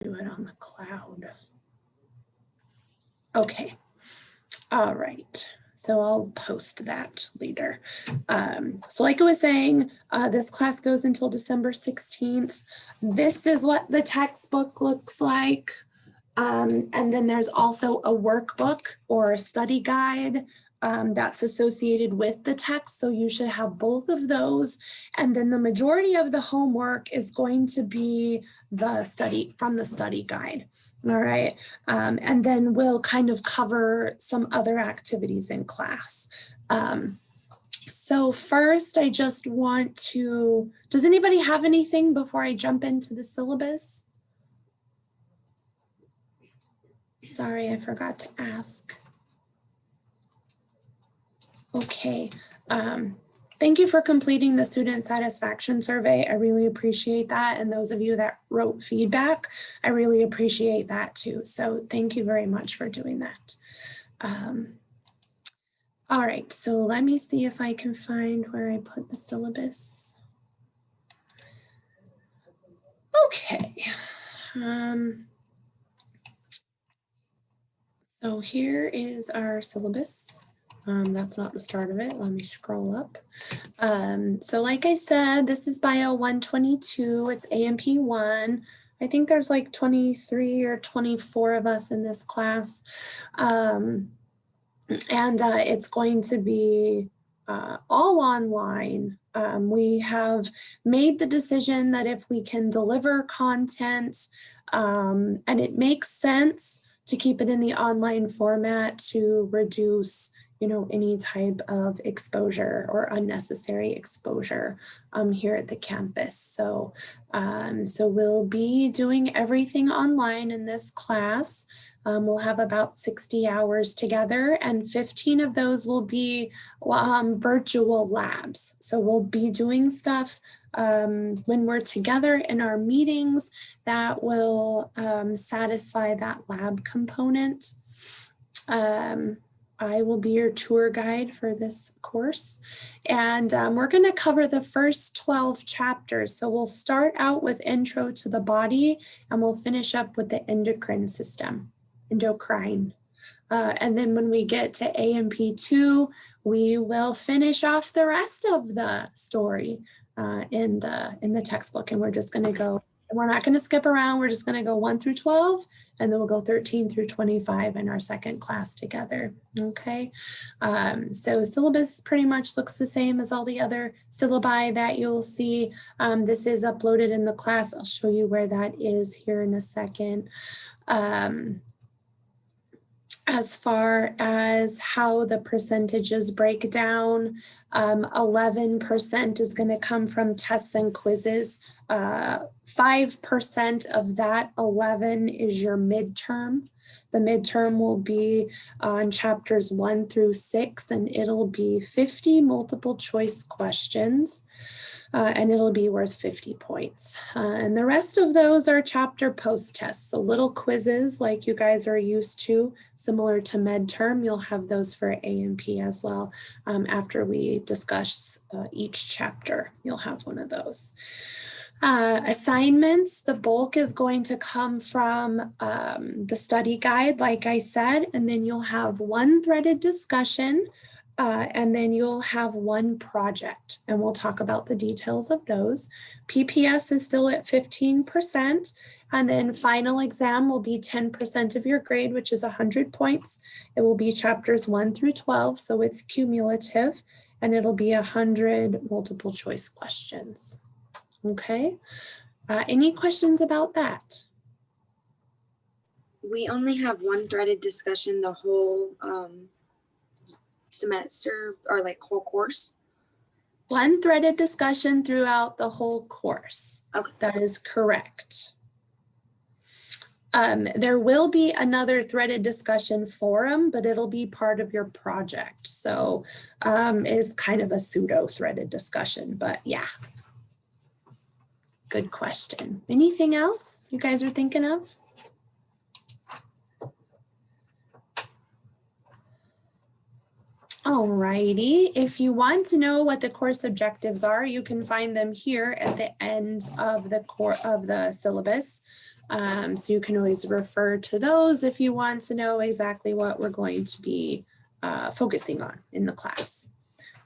Do it on the cloud. Okay. All right. So I'll post that later. So like I was saying, this class goes until December 16th. This is what the textbook looks like. And then there's also a workbook or a study guide that's associated with the text. So you should have both of those. And then the majority of the homework is going to be the study from the study guide. All right. And then we'll kind of cover some other activities in class. So first, I just want to, does anybody have anything before I jump into the syllabus? Sorry, I forgot to ask. Okay. Thank you for completing the student satisfaction survey. I really appreciate that. And those of you that wrote feedback, I really appreciate that too. So thank you very much for doing that. All right, so let me see if I can find where I put the syllabus. Okay. So here is our syllabus. That's not the start of it. Let me scroll up. So like I said, this is BIO122. It's AMP1. I think there's like 23 or 24 of us in this class. And it's going to be all online. We have made the decision that if we can deliver content and it makes sense to keep it in the online format to reduce any type of exposure or unnecessary exposure here at the campus. So, so we'll be doing everything online in this class. We'll have about 60 hours together, and 15 of those will be virtual labs. So we'll be doing stuff when we're together in our meetings that will satisfy that lab component. I will be your tour guide for this course. And we're going to cover the first 12 chapters. So we'll start out with Intro to the Body, and we'll finish up with the endocrine system, endocrine. And then when we get to AMP2, we will finish off the rest of the story in the textbook. And we're just going to go, we're not going to skip around. We're just going to go 1 through 12, and then we'll go 13 through 25 in our second class together. Okay. So syllabus pretty much looks the same as all the other syllabi that you'll see. This is uploaded in the class. I'll show you where that is here in a second. As far as how the percentages break down, 11% is going to come from tests and quizzes. 5% of that 11 is your midterm. The midterm will be on chapters 1 through 6, and it'll be 50 multiple choice questions. And it'll be worth 50 points. And the rest of those are chapter post tests. So little quizzes like you guys are used to, similar to midterm. You'll have those for AMP as well. After we discuss each chapter, you'll have one of those. Assignments, the bulk is going to come from the study guide, like I said, and then you'll have one threaded discussion. And then you'll have one project, and we'll talk about the details of those. PPS is still at 15%, and then final exam will be 10% of your grade, which is 100 points. It will be chapters 1 through 12, so it's cumulative, and it'll be 100 multiple choice questions. Okay, any questions about that? We only have one threaded discussion the whole semester, or like whole course? One threaded discussion throughout the whole course. Okay. That is correct. There will be another threaded discussion forum, but it'll be part of your project. So it's kind of a pseudo threaded discussion, but yeah. Good question. Anything else you guys are thinking of? Alrighty, if you want to know what the course objectives are, you can find them here at the end of the syllabus. So you can always refer to those if you want to know exactly what we're going to be focusing on in the class.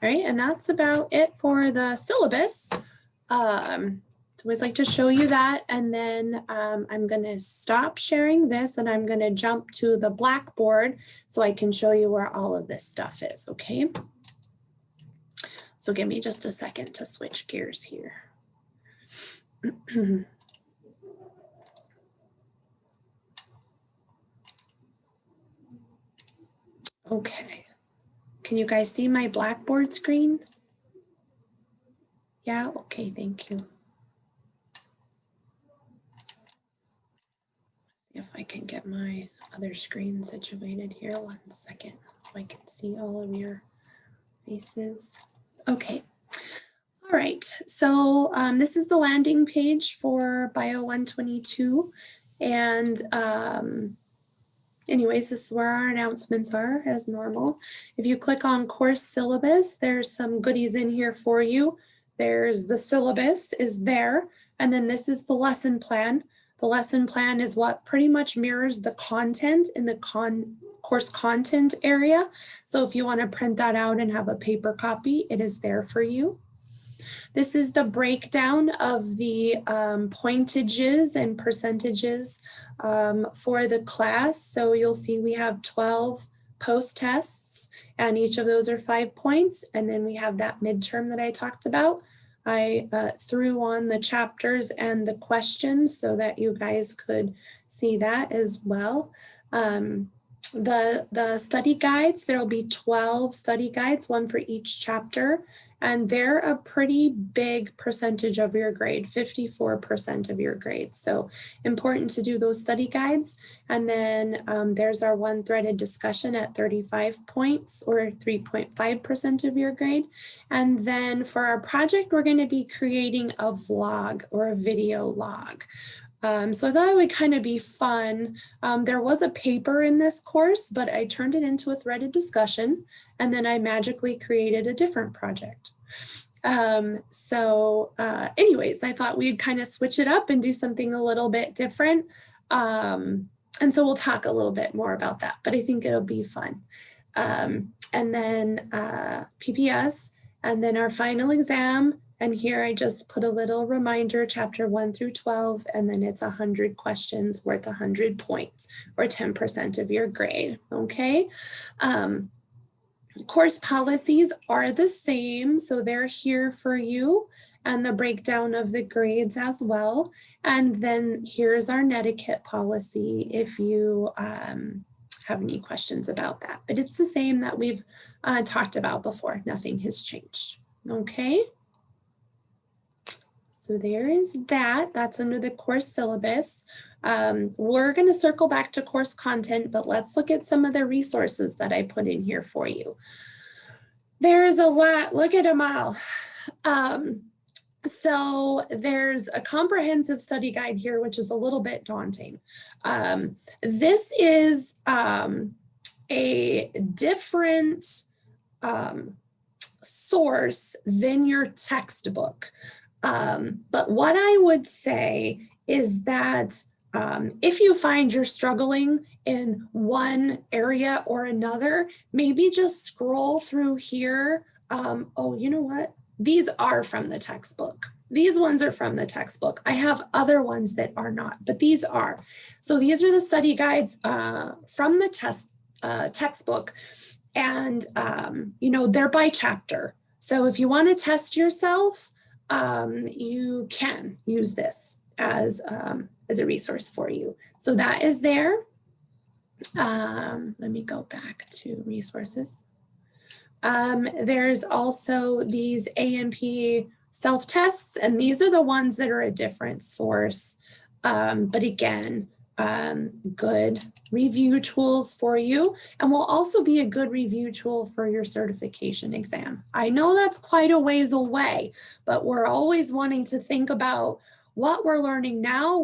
All right, and that's about it for the syllabus. So always like to show you that, and then I'm going to stop sharing this and I'm going to jump to the Blackboard so I can show you where all of this stuff is, okay? So give me just a second to switch gears here. Okay, can you guys see my Blackboard screen? Yeah, okay, thank you. See if I can get my other screen situated here. 1 second, so I can see all of your faces. Okay. All right, so this is the landing page for BIO122. And anyways, this is where our announcements are as normal. If you click on course syllabus, there's some goodies in here for you. There's the syllabus is there. And then this is the lesson plan. The lesson plan is what pretty much mirrors the content in the course content area. So if you want to print that out and have a paper copy, it is there for you. This is the breakdown of the pointages and percentages for the class. So you'll see we have 12 post tests and each of those are 5 points. And then we have that midterm that I talked about. I threw on the chapters and the questions so that you guys could see that as well. The study guides, there'll be 12 study guides, 1 for each chapter, and they're a pretty big percentage of your grade, 54% of your grade. So important to do those study guides. And then there's our 1 threaded discussion at 35 points or 3.5% of your grade. And then for our project, we're going to be creating a vlog or a video log. So I thought it would kind of be fun. There was a paper in this course, but I turned it into a threaded discussion, and then I magically created a different project. Anyways, I thought we'd kind of switch it up and do something a little bit different. And so we'll talk a little bit more about that, but I think it'll be fun. And then PPS, and then our final exam. And here I just put a little reminder, chapter 1 through 12, and then it's 100 questions worth 100 points or 10% of your grade, okay? Course policies are the same, so they're here for you, and the breakdown of the grades as well. And then here's our netiquette policy if you have any questions about that. But it's the same that we've talked about before. Nothing has changed, okay? So there is that. That's under the course syllabus. We're going to circle back to course content, but let's look at some of the resources that I put in here for you. There's a lot. Look at them all. So there's a comprehensive study guide here, which is a little bit daunting. This is a different source than your textbook. But what I would say is that if you find you're struggling in one area or another, maybe just scroll through here. Oh, you know what? These are from the textbook. These ones are from the textbook. I have other ones that are not, but these are. So these are the study guides from the textbook, and you know, they're by chapter. So if you want to test yourself, you can use this as a resource for you. So that is there. Let me go back to resources. There's also these AMP self-tests, and these are the ones that are a different source. But again, good review tools for you, and will also be a good review tool for your certification exam. I know that's quite a ways away, but we're always wanting to think about what we're learning now.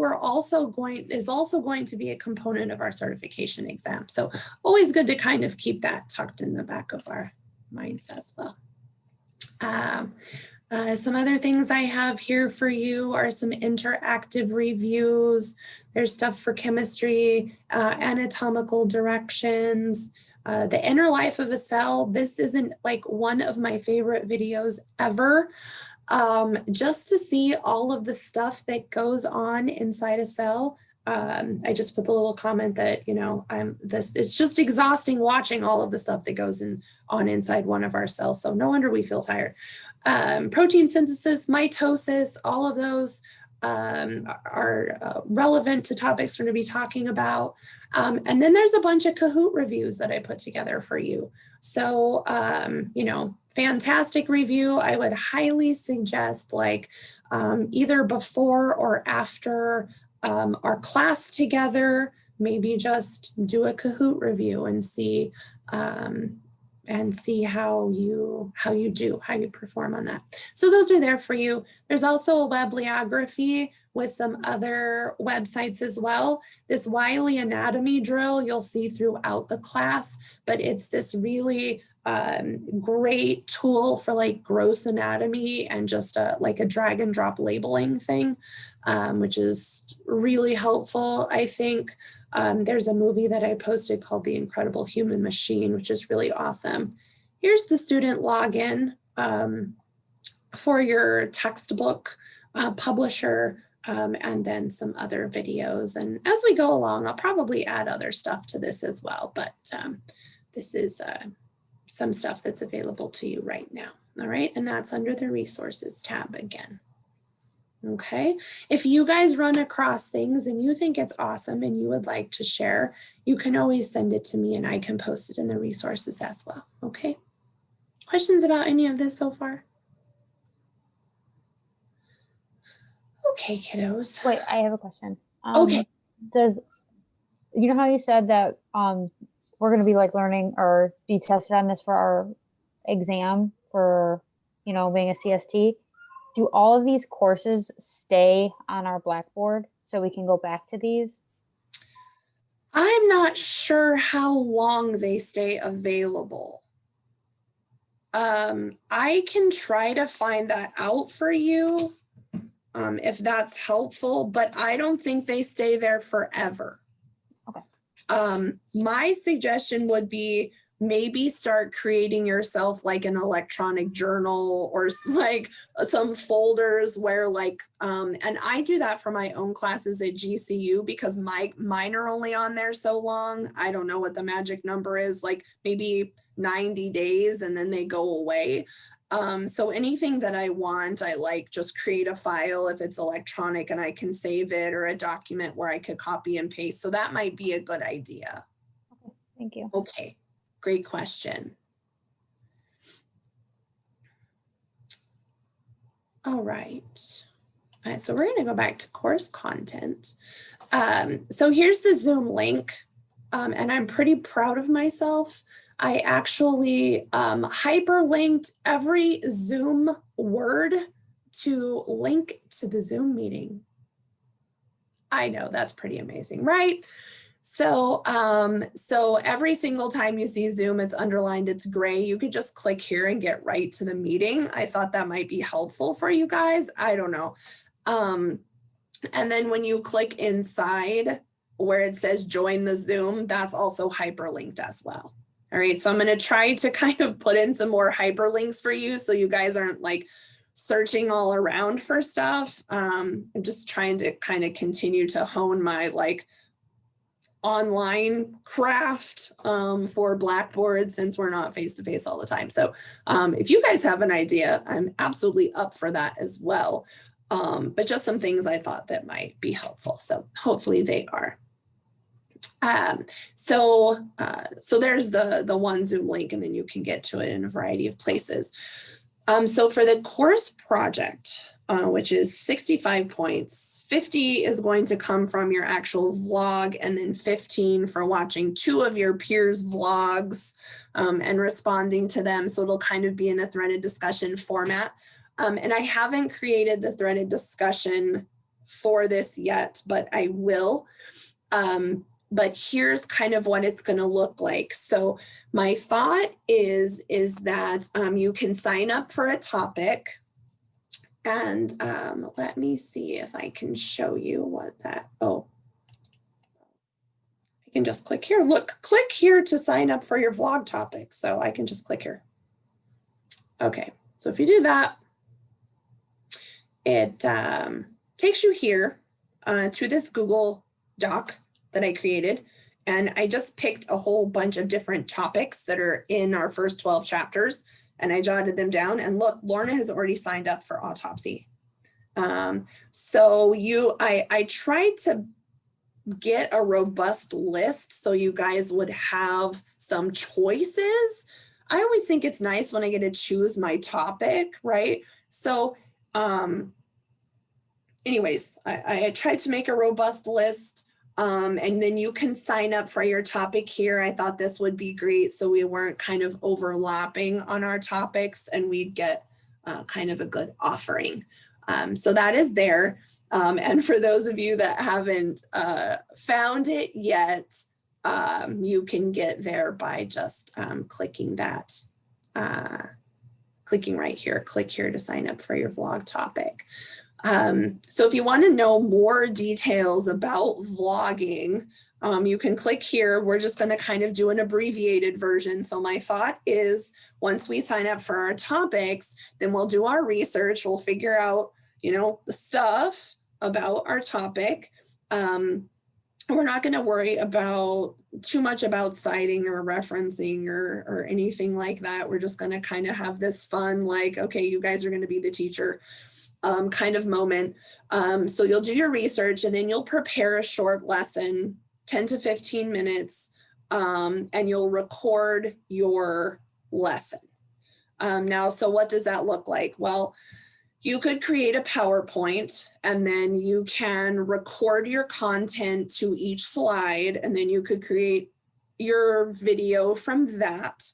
Is also going to be a component of our certification exam. So always good to kind of keep that tucked in the back of our minds as well. Some other things I have here for you are some interactive reviews. There's stuff for chemistry, anatomical directions, the inner life of a cell. This isn't like one of my favorite videos ever. Just to see all of the stuff that goes on inside a cell. I just put the little comment that, you know, it's just exhausting watching all of the stuff that goes on inside one of our cells. So no wonder we feel tired. Protein synthesis, mitosis, all of those are relevant to topics we're going to be talking about. And then there's a bunch of Kahoot reviews that I put together for you. So, you know, fantastic review. I would highly suggest like either before or after our class together, maybe just do a Kahoot review and see how you perform on that. So those are there for you. There's also a bibliography with some other websites as well. This Wiley anatomy drill you'll see throughout the class, but it's this really great tool for like gross anatomy and just like a drag and drop labeling thing, which is really helpful, I think. There's a movie that I posted called The Incredible Human Machine, which is really awesome. Here's the student login for your textbook publisher, and then some other videos. And as we go along, I'll probably add other stuff to this as well, but this is some stuff that's available to you right now. All right, and that's under the resources tab again. Okay, if you guys run across things and you think it's awesome and you would like to share, you can always send it to me and I can post it in the resources as well. Okay, questions about any of this so far? Okay, kiddos. Wait, I have a question. Okay. You know how you said that we're going to be like learning or be tested on this for our exam for, you know, being a CST? Do all of these courses stay on our Blackboard so we can go back to these? I'm not sure how long they stay available. I can try to find that out for you if that's helpful, but I don't think they stay there forever. Okay. My suggestion would be maybe start creating yourself like an electronic journal or like some folders where like, and I do that for my own classes at GCU because mine are only on there so long. I don't know what the magic number is, like maybe 90 days and then they go away. So anything that I want, I like just create a file if it's electronic and I can save it, or a document where I could copy and paste. So that might be a good idea. Okay, thank you. Okay. Great question. All right. So we're going to go back to course content. So here's the Zoom link, and I'm pretty proud of myself. I actually hyperlinked every Zoom word to link to the Zoom meeting. I know, that's pretty amazing, right? So, so every single time you see Zoom, it's underlined, it's gray. You could just click here and get right to the meeting. I thought that might be helpful for you guys. I don't know. And then when you click inside where it says join the Zoom, that's also hyperlinked as well. All right, so I'm going to try to kind of put in some more hyperlinks for you so you guys aren't like searching all around for stuff. I'm just trying to kind of continue to hone my like online craft for Blackboard since we're not face-to-face all the time. So if you guys have an idea, I'm absolutely up for that as well. But just some things I thought that might be helpful. So hopefully they are. So there's the one Zoom link, and then you can get to it in a variety of places. So for the course project, which is 65 points, 50 is going to come from your actual vlog, and then 15 for watching 2 of your peers' vlogs and responding to them. So it'll kind of be in a threaded discussion format. And I haven't created the threaded discussion for this yet, but I will. But here's kind of what it's going to look like. So my thought is that you can sign up for a topic. And let me see if I can show you what that, oh, I can just click here. Look, click here to sign up for your vlog topic. So I can just click here. Okay, so if you do that, it takes you here to this Google Doc that I created. And I just picked a whole bunch of different topics that are in our first 12 chapters. And I jotted them down. And look, Lorna has already signed up for autopsy. So I tried to get a robust list so you guys would have some choices. I always think it's nice when I get to choose my topic, right? So anyways, I tried to make a robust list, and then you can sign up for your topic here. I thought this would be great so we weren't kind of overlapping on our topics and we'd get kind of a good offering. So that is there. And for those of you that haven't found it yet, you can get there by just clicking that, clicking right here, click here to sign up for your vlog topic. So if you want to know more details about vlogging, you can click here. We're just going to kind of do an abbreviated version. So my thought is once we sign up for our topics, then we'll do our research. We'll figure out, you know, the stuff about our topic. We're not going to worry about too much about citing or referencing or anything like that. We're just going to kind of have this fun, like, okay, you guys are going to be the teacher kind of moment. So you'll do your research and then you'll prepare a short lesson, 10 to 15 minutes, and you'll record your lesson. Now, so what does that look like? Well, you could create a PowerPoint and then you can record your content to each slide and then you could create your video from that.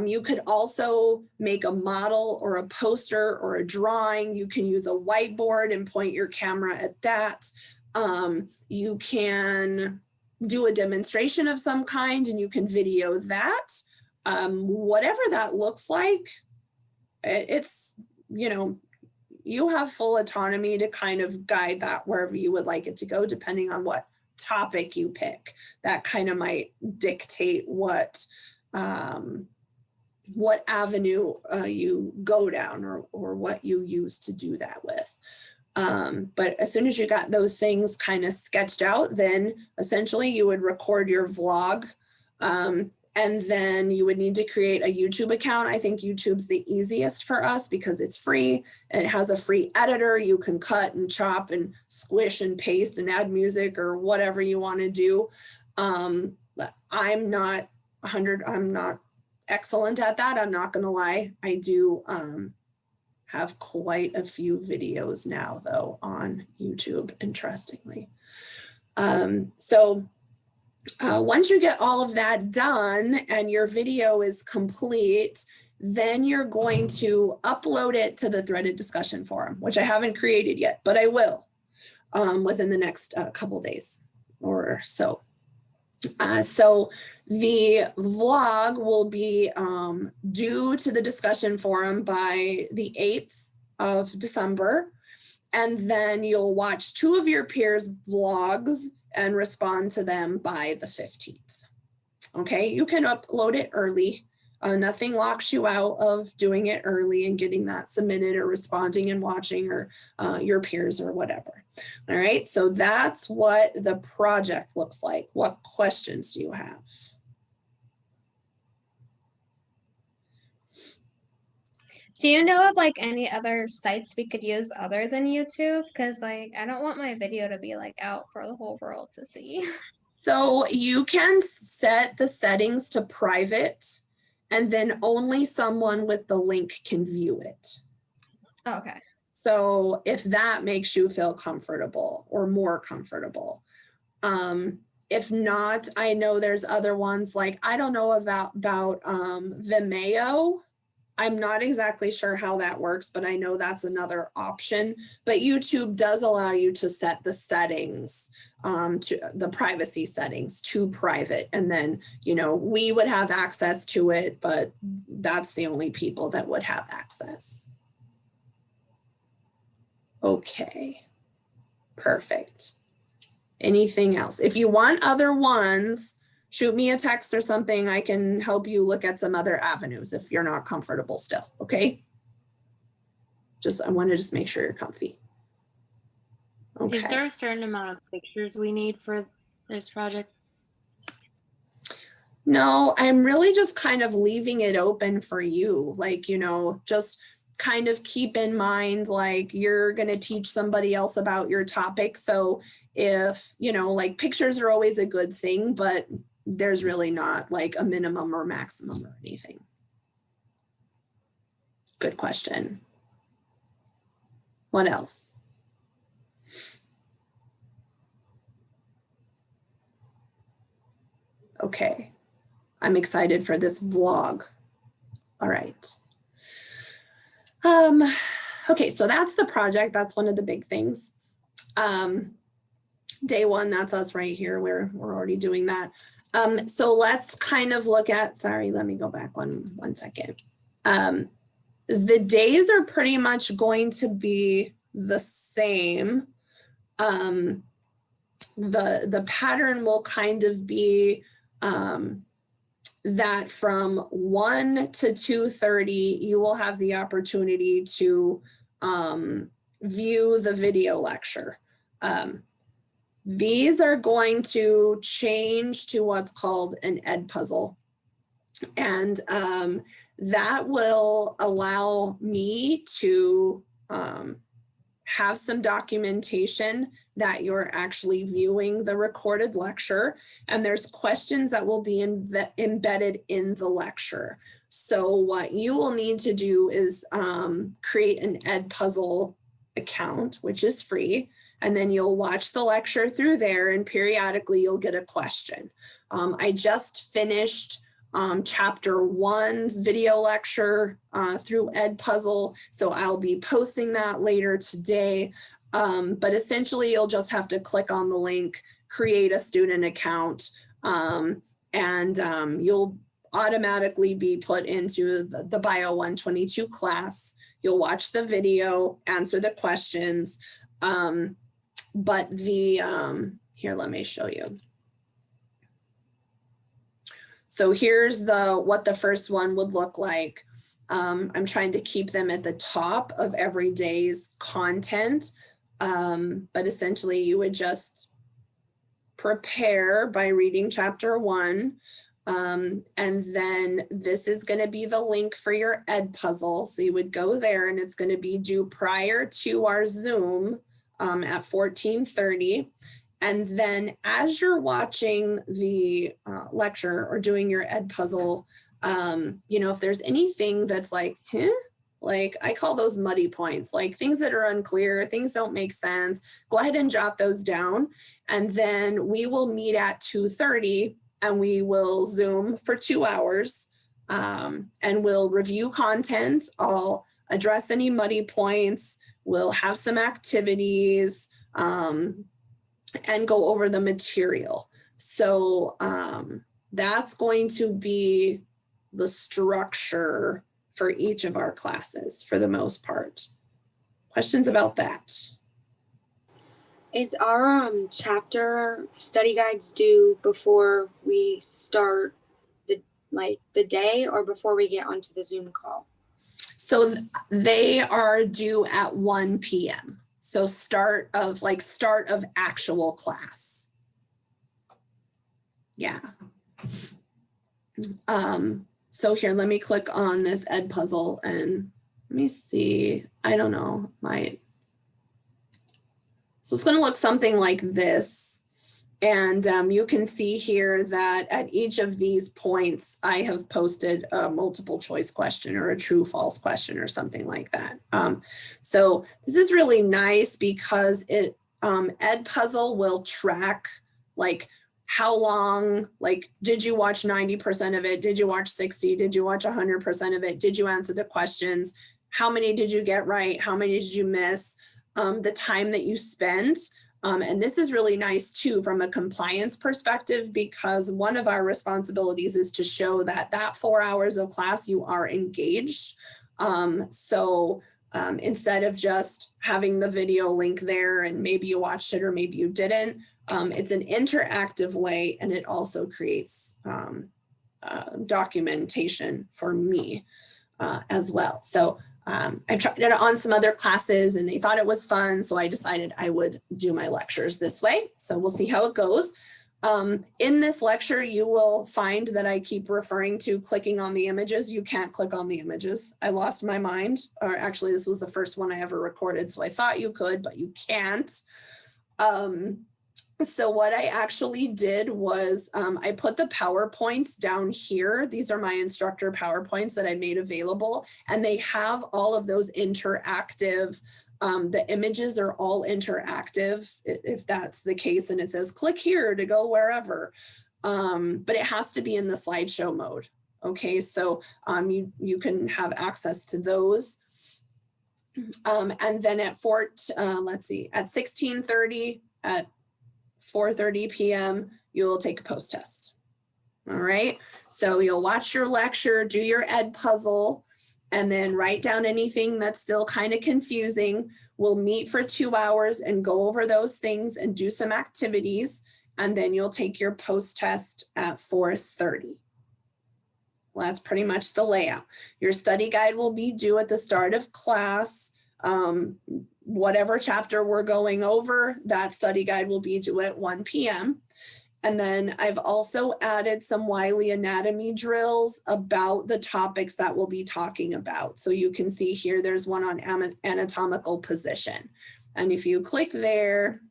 You could also make a model or a poster or a drawing. You can use a whiteboard and point your camera at that. You can do a demonstration of some kind and you can video that. Whatever that looks like, it's, you know, you have full autonomy to kind of guide that wherever you would like it to go, depending on what topic you pick. That kind of might dictate what avenue you go down or what you use to do that with. But as soon as you got those things kind of sketched out, then essentially you would record your vlog. And then you would need to create a YouTube account. I think YouTube's the easiest for us because it's free and it has a free editor. You can cut and chop and squish and paste and add music or whatever you want to do. I'm not excellent at that. I'm not going to lie. I do have quite a few videos now though on YouTube, interestingly. Once you get all of that done and your video is complete, then you're going to upload it to the threaded discussion forum, which I haven't created yet, but I will within the next couple days or so. So the vlog will be due to the discussion forum by the 8th of December. And then you'll watch 2 of your peers' vlogs and respond to them by the 15th. Okay, you can upload it early. Nothing locks you out of doing it early and getting that submitted or responding and watching or your peers or whatever. All right, so that's what the project looks like. What questions do you have? Do you know of like any other sites we could use other than YouTube? Because like I don't want my video to be like out for the whole world to see. So you can set the settings to private and then only someone with the link can view it. Okay. So if that makes you feel comfortable or more comfortable. If not, I know there's other ones like, I don't know about Vimeo. I'm not exactly sure how that works, but I know that's another option. But YouTube does allow you to set the settings, to the privacy settings to private. And then, you know, we would have access to it, but that's the only people that would have access. Okay, perfect. Anything else? If you want other ones, shoot me a text or something. I can help you look at some other avenues if you're not comfortable still, okay? I want to just make sure you're comfy. Okay. Is there a certain amount of pictures we need for this project? No, I'm really just kind of leaving it open for you. Like, just kind of keep in mind, like you're going to teach somebody else about your topic. So if, like pictures are always a good thing, but there's really not like a minimum or maximum or anything. Good question. What else? Okay. I'm excited for this vlog. All right. Okay, so that's the project. That's one of the big things. Day one, that's us right here. We're already doing that. So let's kind of look at, sorry, let me go back one second. The days are pretty much going to be the same. The pattern will kind of be that from 1 to 2:30, you will have the opportunity to view the video lecture. These are going to change to what's called an ed puzzle. And that will allow me to have some documentation that you're actually viewing the recorded lecture, and there's questions that will be embedded in the lecture. So what you will need to do is create an ed puzzle account, which is free, and then you'll watch the lecture through there, and periodically you'll get a question. I just finished chapter 1's video lecture through ed puzzle, so I'll be posting that later today. But essentially you'll just have to click on the link, create a student account, and you'll automatically be put into the BIO122 class. You'll watch the video, answer the questions, but here, let me show you. So here's what the first one would look like. I'm trying to keep them at the top of every day's content, but essentially you would just prepare by reading chapter 1, and then this is going to be the link for your ed puzzle. So you would go there, and it's going to be due prior to our Zoom at 14:30. And then as you're watching the lecture or doing your ed puzzle, if there's anything that's like, like I call those muddy points, like things that are unclear, things don't make sense, go ahead and jot those down. And then we will meet at 2:30 and we will Zoom for 2 hours, and we'll review content. I'll address any muddy points. We'll have some activities, and go over the material. So that's going to be the structure for each of our classes for the most part. Questions about that? Is our chapter study guides due before we start the day or before we get onto the Zoom call? So they are due at 1 p.m. So start of actual class. Yeah. So here, let me click on this ed puzzle and let me see. I don't know, so it's going to look something like this. And you can see here that at each of these points, I have posted a multiple choice question or a true false question or something like that. So this is really nice because ed puzzle will track like how long, like, did you watch 90% of it? Did you watch 60? Did you watch 100% of it? Did you answer the questions? How many did you get right? How many did you miss? The time that you spent. And this is really nice too from a compliance perspective, because one of our responsibilities is to show that 4 hours of class you are engaged. So instead of just having the video link there and maybe you watched it or maybe you didn't, It's an interactive way, and it also creates documentation for me as well. So I've tried it on some other classes and they thought it was fun. So I decided I would do my lectures this way. So we'll see how it goes. In this lecture, you will find that I keep referring to clicking on the images. You can't click on the images. I lost my mind, or actually this was the first one I ever recorded. So I thought you could, but you can't. So what I actually did was I put the PowerPoints down here. These are my instructor PowerPoints that I made available, and they have all of those interactive, the images are all interactive if that's the case, and it says click here to go wherever, but it has to be in the slideshow mode. Okay, so you can have access to those. And then at let's see, at 16:30, at 4:30 p.m., you'll take a post test. All right, so you'll watch your lecture, do your ed puzzle, and then write down anything that's still kind of confusing. We'll meet for 2 hours and go over those things and do some activities, and then you'll take your post test at 4:30. Well, that's pretty much the layout. Your study guide will be due at the start of class. Whatever chapter we're going over, that study guide will be due at 1 p.m. And then I've also added some Wiley anatomy drills about the topics that we'll be talking about. So you can see here, there's one on anatomical position. And if you click there,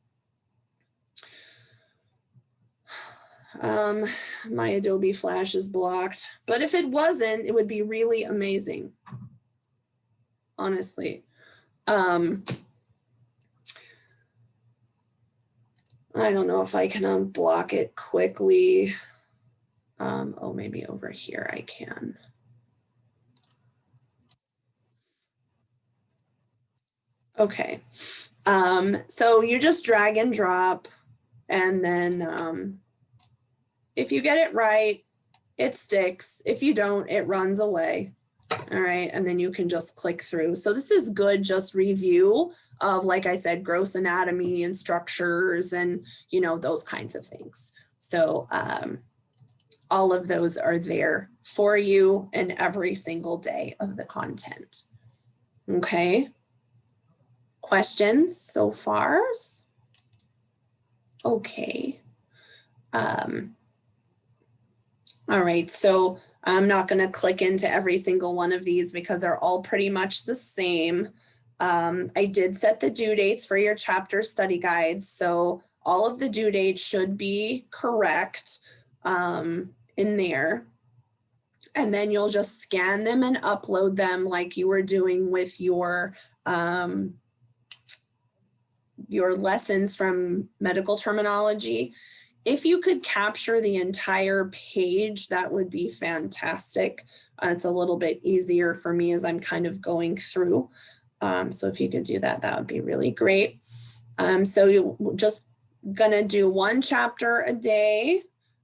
my Adobe Flash is blocked, but if it wasn't, it would be really amazing, honestly. I don't know if I can unblock it quickly. Oh, maybe over here I can. Okay, so you just drag and drop, and then if you get it right, it sticks. If you don't, it runs away. All right, and then you can just click through. So this is good, just review of, like I said, gross anatomy and structures and, you know, those kinds of things. So all of those are there for you in every single day of the content. Okay. Questions so far? Okay. All right, so I'm not going to click into every single one of these because they're all pretty much the same. I did set the due dates for your chapter study guides, so all of the due dates should be correct in there. And then you'll just scan them and upload them like you were doing with your lessons from medical terminology. If you could capture the entire page, that would be fantastic. It's a little bit easier for me as I'm kind of going through. So if you could do that, that would be really great. So you're just gonna do one chapter a day.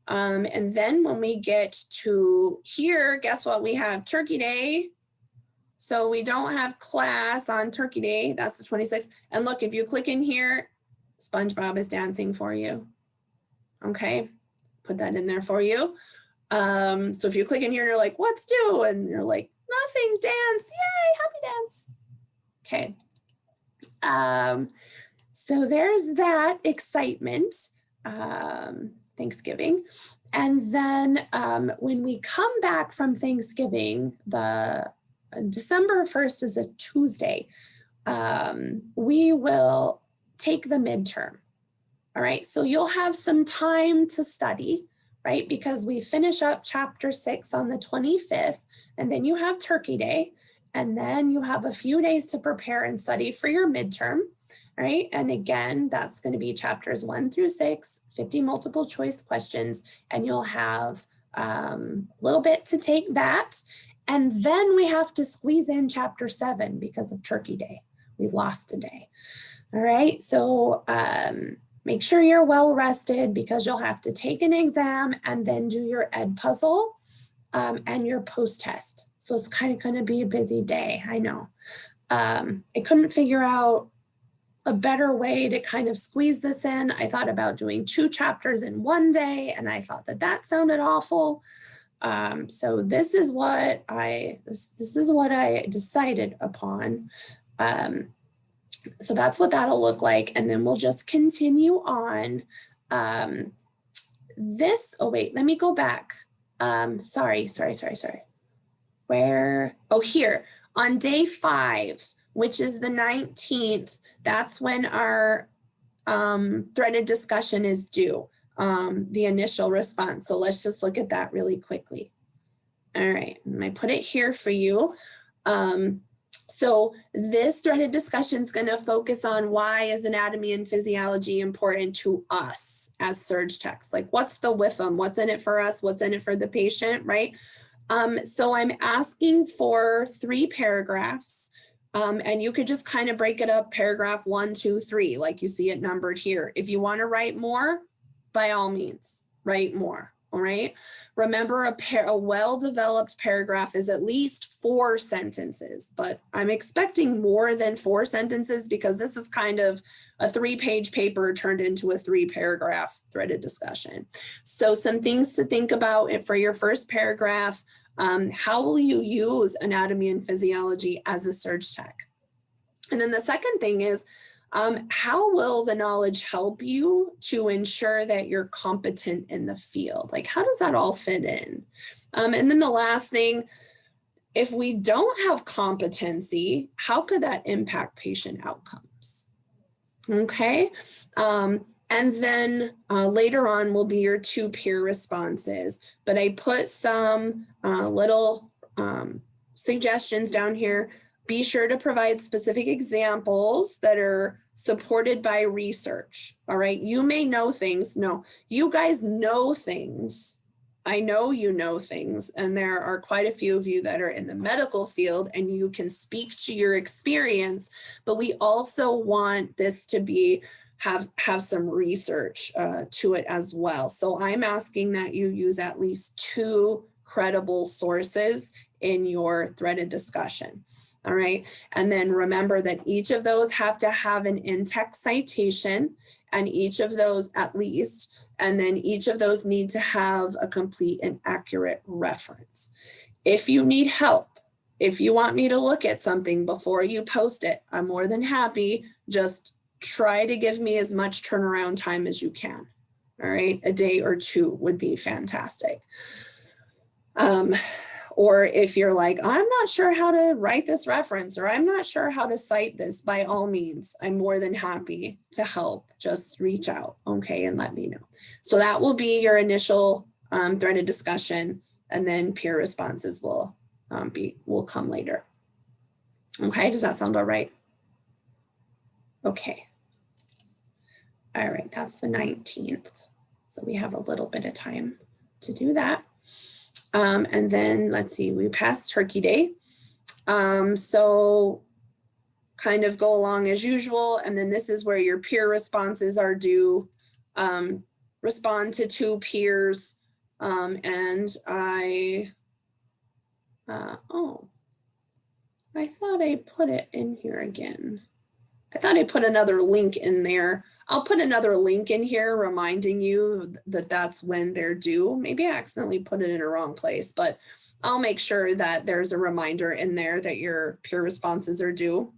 And then when we get to here, guess what? We have Turkey Day. So we don't have class on Turkey Day. That's the 26th. And look, if you click in here, SpongeBob is dancing for you. Okay, put that in there for you. So if you click in here, you're like, what's due? And you're like, nothing, dance, yay, happy dance. Okay, so there's that excitement, Thanksgiving. And then when we come back from Thanksgiving, the December 1st is a Tuesday, we will take the midterm. All right, so you'll have some time to study, right? Because we finish up chapter 6 on the 25th, and then you have Turkey Day, and then you have a few days to prepare and study for your midterm, right? And again, that's going to be chapters 1 through 6, 50 multiple choice questions, and you'll have a little bit to take that. And then we have to squeeze in chapter 7 because of Turkey Day. We lost a day. All right, so make sure you're well rested because you'll have to take an exam and then do your ed puzzle and your post test. So it's kind of going to be a busy day. I know. I couldn't figure out a better way to kind of squeeze this in. I thought about doing 2 chapters in one day, and I thought that that sounded awful. So this is what I decided upon. So that's what that'll look like. And then we'll just continue on. Oh wait, let me go back. Sorry. Where, oh, here on day 5, which is the 19th, that's when our threaded discussion is due, the initial response. So let's just look at that really quickly. All right, I put it here for you. So this threaded discussion is going to focus on why is anatomy and physiology important to us as surge techs? Like, what's the WIFM? What's in it for us? What's in it for the patient, right? So I'm asking for 3 paragraphs, and you could just kind of break it up, paragraph 1, 2, 3, like you see it numbered here. If you want to write more, by all means, write more. All right. Remember, a well-developed paragraph is at least 4 sentences, but I'm expecting more than 4 sentences because this is kind of a 3-page paper turned into a 3-paragraph threaded discussion. So some things to think about for your first paragraph. How will you use anatomy and physiology as a surge tech? And then the second thing is, how will the knowledge help you to ensure that you're competent in the field? Like, how does that all fit in? And then the last thing, if we don't have competency, how could that impact patient outcomes? Okay. And then later on will be your 2 peer responses, but I put some little suggestions down here. Be sure to provide specific examples that are supported by research. All right. You may know things. No, you guys know things. I know you know things. And there are quite a few of you that are in the medical field and you can speak to your experience, but we also want this to have some research to it as well. So I'm asking that you use at least 2 credible sources in your threaded discussion. All right. And then remember that each of those have to have an in-text citation, and each of those at least, and then each of those need to have a complete and accurate reference. If you need help, if you want me to look at something before you post it, I'm more than happy. Just try to give me as much turnaround time as you can. All right. A day or 2 would be fantastic. Or if you're like, I'm not sure how to write this reference, or I'm not sure how to cite this, by all means, I'm more than happy to help. Just reach out, okay, and let me know. So that will be your initial threaded discussion, and then peer responses will come later. Okay, does that sound all right? Okay. All right, that's the 19th. So we have a little bit of time to do that. And then let's see, we passed Turkey Day. So kind of go along as usual. And then this is where your peer responses are due. Respond to 2 peers. And I thought I put it in here again. I thought I put another link in there. I'll put another link in here reminding you that that's when they're due. Maybe I accidentally put it in a wrong place, but I'll make sure that there's a reminder in there that your peer responses are due.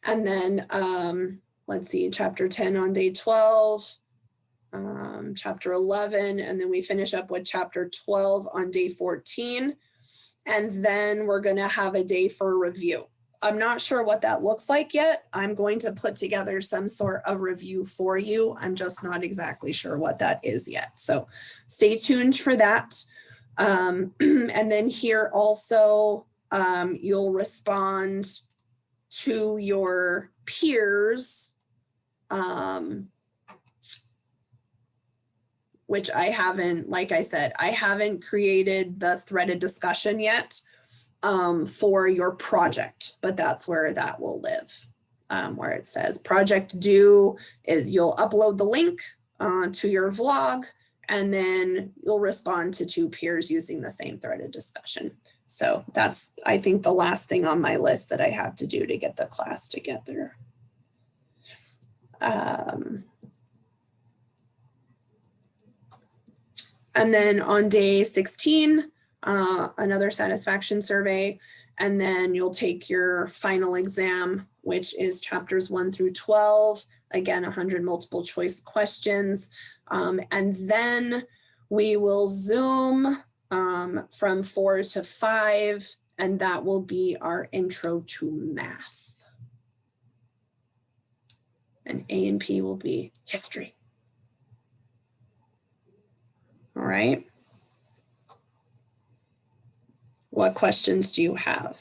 And then let's see, chapter 10 on day 12, chapter 11, and then we finish up with chapter 12 on day 14. And then we're going to have a day for review. I'm not sure what that looks like yet. I'm going to put together some sort of review for you. I'm just not exactly sure what that is yet. So stay tuned for that. And then here also, you'll respond to your peers, which I haven't, like I said, I haven't created the threaded discussion yet. For your project, but that's where that will live, where it says project due is you'll upload the link to your vlog, and then you'll respond to 2 peers using the same threaded discussion. So that's, I think, the last thing on my list that I have to do to get the class together. And then on day 16, another satisfaction survey, and then you'll take your final exam, which is chapters 1 through 12. Again, 100 multiple choice questions. And then we will Zoom from 4 to 5, and that will be our intro to math. And A and P will be history. All right. What questions do you have?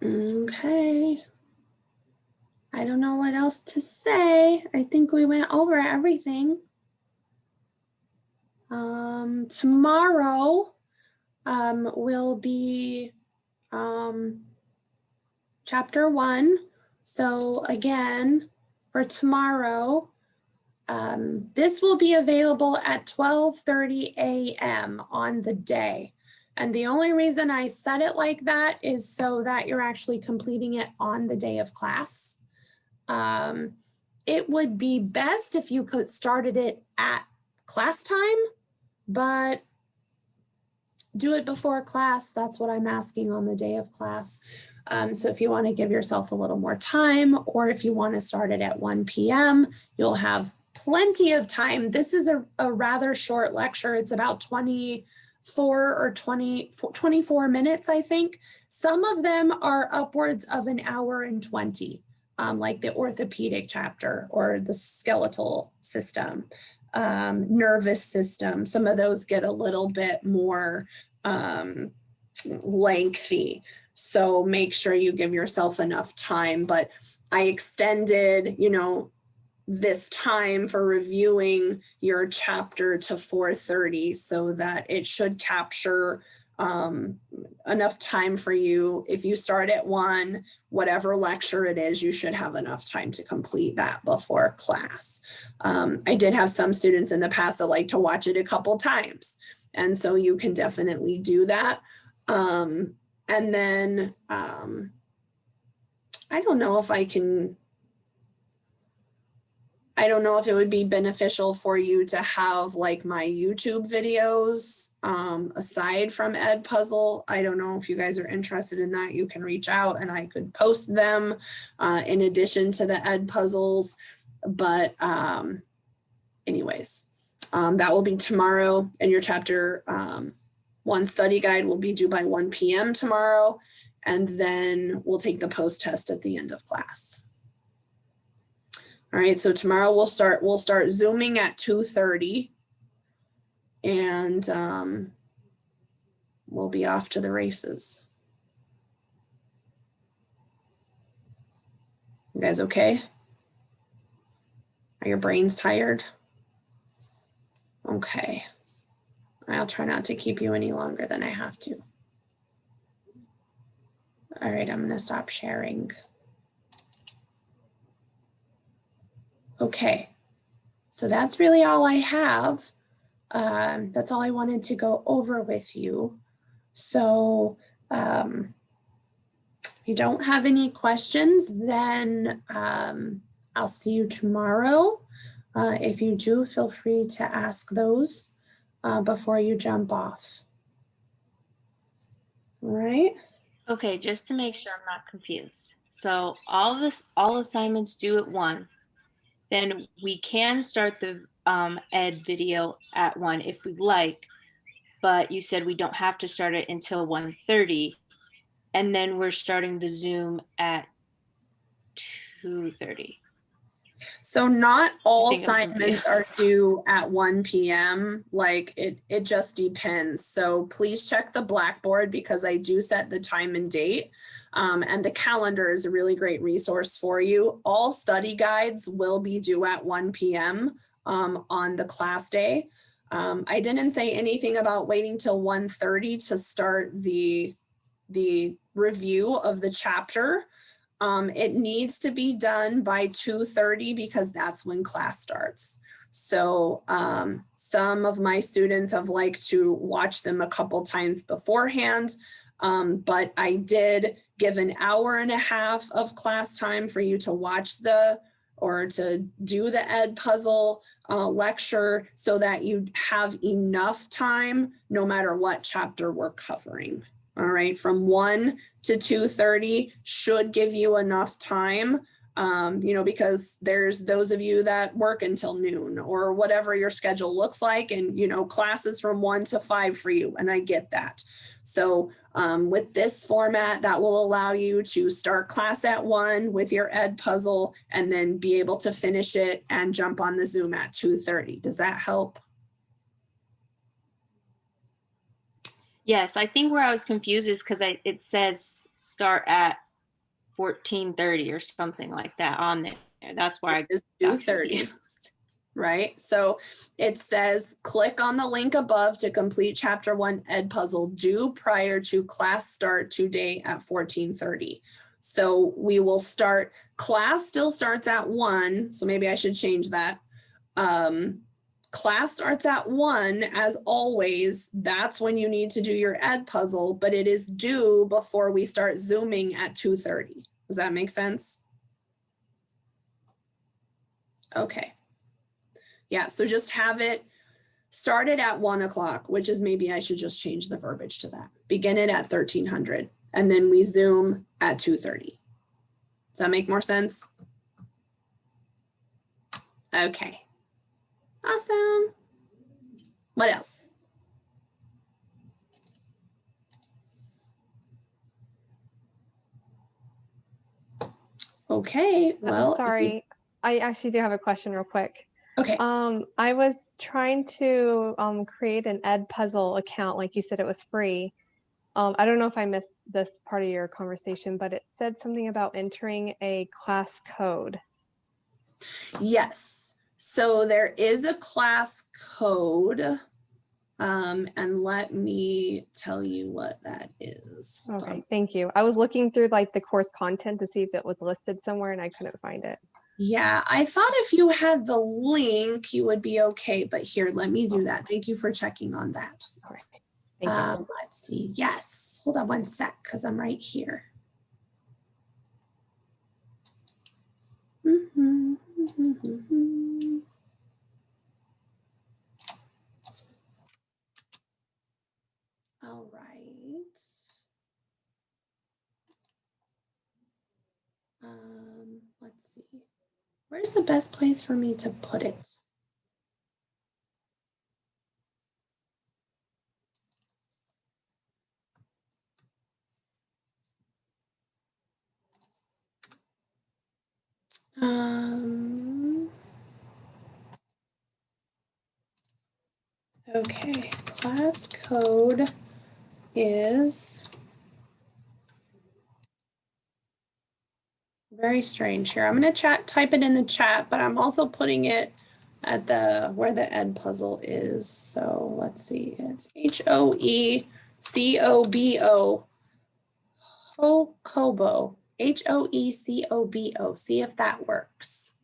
Okay. I don't know what else to say. I think we went over everything. Tomorrow will be chapter 1. So again, for tomorrow, this will be available at 12:30 a.m. on the day. And the only reason I said it like that is so that you're actually completing it on the day of class. It would be best if you could started it at class time, but do it before class. That's what I'm asking on the day of class. So if you want to give yourself a little more time, or if you want to start it at 1 p.m., you'll have plenty of time. This is a rather short lecture. It's about 24 minutes, I think. Some of them are upwards of an hour and 20, like the orthopedic chapter or the skeletal system, nervous system. Some of those get a little bit more lengthy. So make sure you give yourself enough time. But I extended, this time for reviewing your chapter to 4:30 so that it should capture enough time for you. If you start at 1, whatever lecture it is, you should have enough time to complete that before class. I did have some students in the past that like to watch it a couple times. And so you can definitely do that. And then I don't know if it would be beneficial for you to have like my YouTube videos aside from Ed Puzzle. I don't know if you guys are interested in that. You can reach out and I could post them in addition to the Ed Puzzles. But anyways, that will be tomorrow, and your chapter 1 study guide will be due by 1 p.m. tomorrow. And then we'll take the post test at the end of class. All right, so tomorrow we'll start Zooming at 2:30, and we'll be off to the races. You guys okay? Are your brains tired? Okay. I'll try not to keep you any longer than I have to. All right, I'm gonna stop sharing. Okay, so that's really all I have. That's all I wanted to go over with you. So if you don't have any questions, then I'll see you tomorrow. If you do, feel free to ask those before you jump off. All right. Okay, just to make sure I'm not confused. So all assignments due at 1. Then we can start the ed video at 1 if we like, but you said we don't have to start it until 1:30, and then we're starting the Zoom at 2:30. So not all assignments are due at 1 p.m. Like it just depends. So please check the Blackboard because I do set the time and date. And the calendar is a really great resource for you. All study guides will be due at 1 p.m. On the class day. I didn't say anything about waiting till 1:30 to start the review of the chapter. It needs to be done by 2:30 because that's when class starts. So some of my students have liked to watch them a couple times beforehand, but I did give an hour and a half of class time for you to watch or to do the ed puzzle lecture so that you have enough time no matter what chapter we're covering. All right, from 1 to 2:30 should give you enough time, because there's those of you that work until noon or whatever your schedule looks like, and classes from 1 to 5 for you, and I get that. So with this format, that will allow you to start class at 1 with your ed puzzle and then be able to finish it and jump on the Zoom at 2:30. Does that help? Yes, I think where I was confused is because it says start at 14:30 or something like that on there. That's why I It's got 2:30. confused. Right? So it says click on the link above to complete chapter 1 ed puzzle due prior to class start today at 14:30. So we will start, class still starts at 1. So maybe I should change that. Class starts at 1 as always. That's when you need to do your ed puzzle, but it is due before we start Zooming at 2:30. Does that make sense? Okay. Yeah, so just have it started at 1 o'clock, which is maybe I should just change the verbiage to that. Begin it at 1300, and then we Zoom at 2:30. Does that make more sense? Okay. Awesome. What else? Okay, well. Sorry, I actually do have a question real quick. Okay. I was trying to create an ed puzzle account, like you said it was free. I don't know if I missed this part of your conversation, but it said something about entering a class code. Yes. So there is a class code. And let me tell you what that is. Hold Okay, on. thank you. I was looking through like the course content to see if it was listed somewhere and I couldn't find it. Yeah, I thought if you had the link, you would be okay. But here, let me do that. Thank you for checking on that. All right, thank you. Let's see. Yes. Hold on one sec, because I'm right here. All right. Let's see. Where's the best place for me to put it? Okay, class code is very strange here. I'm going to type it in the chat, but I'm also putting it at where the ed puzzle is. So let's see. It's HOECOBO. Hobo. HOECOBO. See if that works.